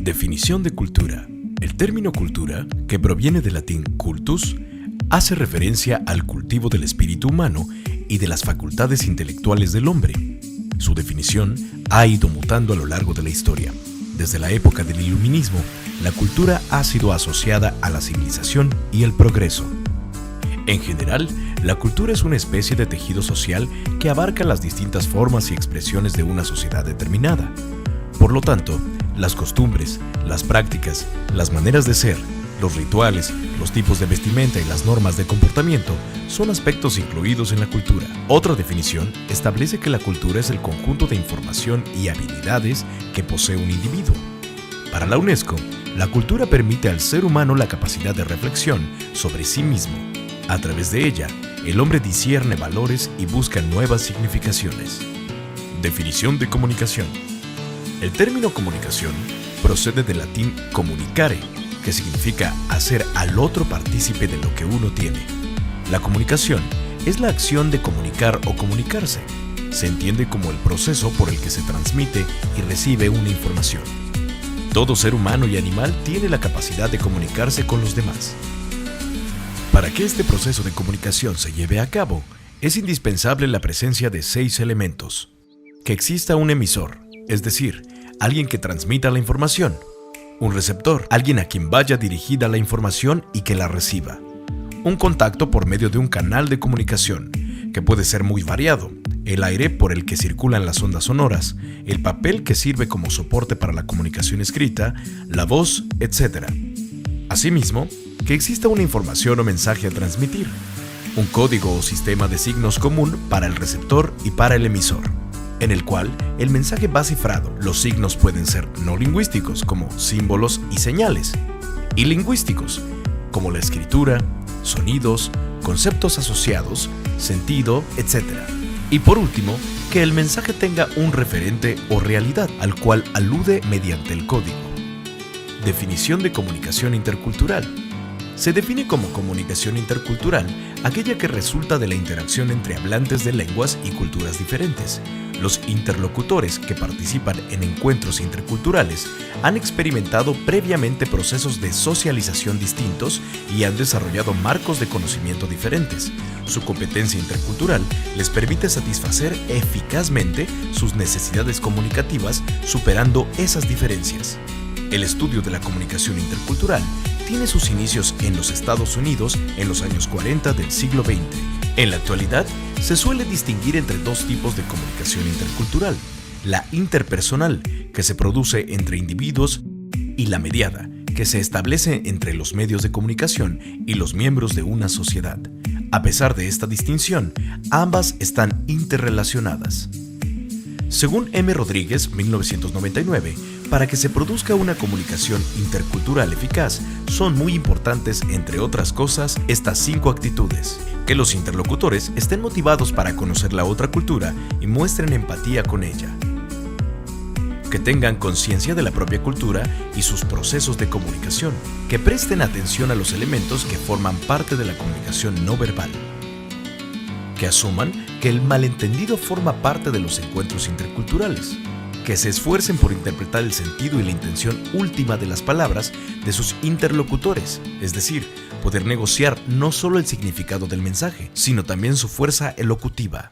Definición de cultura. El término cultura, que proviene del latín cultus, hace referencia al cultivo del espíritu humano y de las facultades intelectuales del hombre. Su definición ha ido mutando a lo largo de la historia. Desde la época del Iluminismo, la cultura ha sido asociada a la civilización y el progreso. En general, la cultura es una especie de tejido social que abarca las distintas formas y expresiones de una sociedad determinada. Por lo tanto, las costumbres, las prácticas, las maneras de ser, los rituales, los tipos de vestimenta y las normas de comportamiento son aspectos incluidos en la cultura. Otra definición establece que la cultura es el conjunto de información y habilidades que posee un individuo. Para la UNESCO, la cultura permite al ser humano la capacidad de reflexión sobre sí mismo. A través de ella, el hombre discierne valores y busca nuevas significaciones. Definición de comunicación. El término comunicación procede del latín comunicare, que significa hacer al otro partícipe de lo que uno tiene. La comunicación es la acción de comunicar o comunicarse. Se entiende como el proceso por el que se transmite y recibe una información. Todo ser humano y animal tiene la capacidad de comunicarse con los demás. Para que este proceso de comunicación se lleve a cabo, es indispensable la presencia de 6 elementos. Que exista un emisor, es decir, alguien que transmita la información. Un receptor, alguien a quien vaya dirigida la información y que la reciba. Un contacto por medio de un canal de comunicación, que puede ser muy variado. El aire por el que circulan las ondas sonoras, el papel que sirve como soporte para la comunicación escrita, la voz, etc. Asimismo, que exista una información o mensaje a transmitir. Un código o sistema de signos común para el receptor y para el emisor, en el cual el mensaje va cifrado. Los signos pueden ser no lingüísticos, como símbolos y señales, y lingüísticos, como la escritura, sonidos, conceptos asociados, sentido, etc. Y por último, que el mensaje tenga un referente o realidad al cual alude mediante el código. Definición de comunicación intercultural. Se define como comunicación intercultural aquella que resulta de la interacción entre hablantes de lenguas y culturas diferentes. Los interlocutores que participan en encuentros interculturales han experimentado previamente procesos de socialización distintos y han desarrollado marcos de conocimiento diferentes. Su competencia intercultural les permite satisfacer eficazmente sus necesidades comunicativas, superando esas diferencias. El estudio de la comunicación intercultural tiene sus inicios en los Estados Unidos en los años 40 del siglo XX. En la actualidad, se suele distinguir entre 2 tipos de comunicación intercultural: la interpersonal, que se produce entre individuos, y la mediada, que se establece entre los medios de comunicación y los miembros de una sociedad. A pesar de esta distinción, ambas están interrelacionadas. Según M. Rodríguez, 1999, para que se produzca una comunicación intercultural eficaz, son muy importantes, entre otras cosas, estas 5 actitudes. Que los interlocutores estén motivados para conocer la otra cultura y muestren empatía con ella. Que tengan conciencia de la propia cultura y sus procesos de comunicación. Que presten atención a los elementos que forman parte de la comunicación no verbal. Que asuman que el malentendido forma parte de los encuentros interculturales. Que se esfuercen por interpretar el sentido y la intención última de las palabras de sus interlocutores, es decir, poder negociar no solo el significado del mensaje, sino también su fuerza elocutiva.